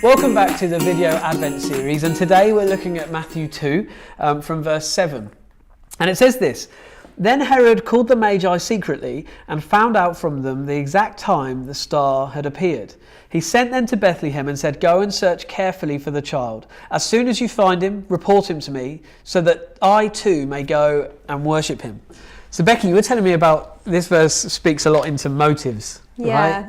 Welcome back to the video Advent series, and today we're looking at Matthew 2 from verse 7. And it says this: "Then Herod called the Magi secretly and found out from them the exact time the star had appeared. He sent them to Bethlehem and said, 'Go and search carefully for the child. As soon as you find him, report him to me, so that I too may go and worship him.'" So Becky, you were telling me about this verse speaks a lot into motives, right?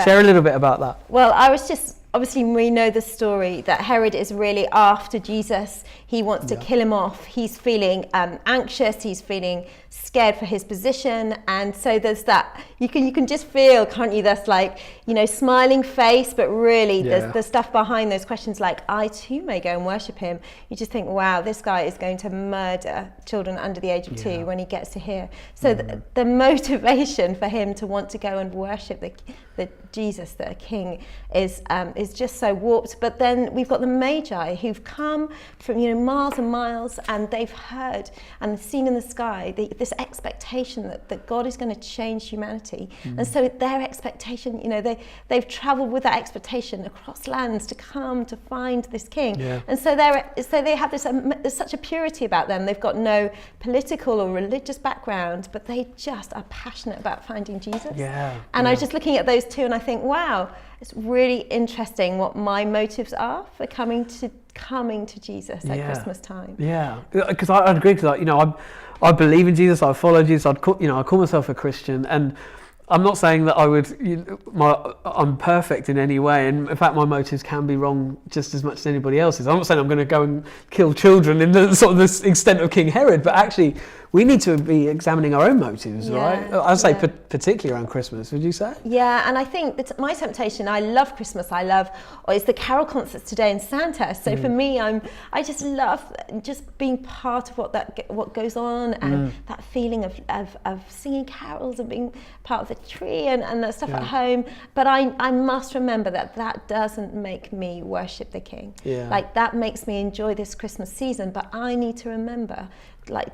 Share a little bit about that. Well, I was just, obviously we know the story that Herod is really after Jesus. He wants to kill him off. He's feeling anxious. He's feeling scared for his position. And so there's that, you can just feel, can't you, this like, smiling face, but really there's the stuff behind those questions like, I too may go and worship him. You just think, wow, this guy is going to murder children under the age of 2 when he gets to here. So the motivation for him to want to go and worship the Jesus, the King, is just so warped. But then we've got the Magi who've come from miles and miles, and they've heard and seen in the sky this expectation that God is going to change humanity. And so their expectation, they've travelled with that expectation across lands to come to find this King. And so they have there's such a purity about them. They've got no political or religious background, but they just are passionate about finding Jesus. And I was just looking at those two, and I think, wow, it's really interesting what my motives are for coming to Jesus at Christmas time. Because I'd agree, because I believe in Jesus, I follow Jesus, I call myself a Christian, and I'm not saying that I'm perfect in any way, and in fact my motives can be wrong just as much as anybody else's. I'm not saying I'm going to go and kill children in the sort of this extent of King Herod, but actually we need to be examining our own motives, right? I'd say particularly around Christmas, would you say? Yeah, and I think that my temptation, I love Christmas, it's the carol concerts today in Santa. So for me, I just love just being part of what goes on, and that feeling of singing carols and being part of the tree and that stuff at home. But I must remember that doesn't make me worship the King. Like, that makes me enjoy this Christmas season, but I need to remember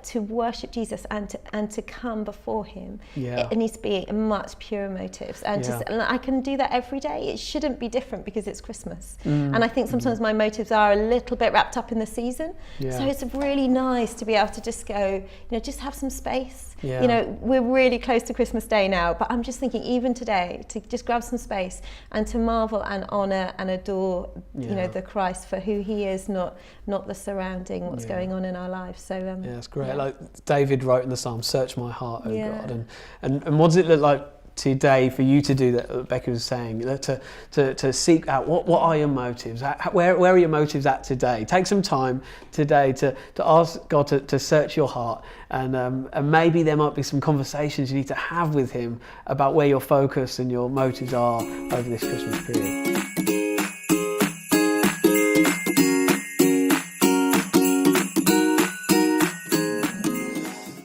to worship Jesus and to come before him. It needs to be a much purer motives, and I can do that every day. It shouldn't be different because it's Christmas. And I think sometimes my motives are a little bit wrapped up in the season. So it's really nice to be able to just go, just have some space. We're really close to Christmas Day now, but I'm just thinking, even today, to just grab some space and to marvel and honour and adore the Christ for who he is, not the surrounding, what's going on in our lives. So that's great. Like David wrote in the Psalm, "Search my heart, O God." And what does it look like today for you to do that Becca was saying, to seek out what are your motives, where are your motives at today? Take some time today to ask God to search your heart, and maybe there might be some conversations you need to have with him about where your focus and your motives are over this Christmas period.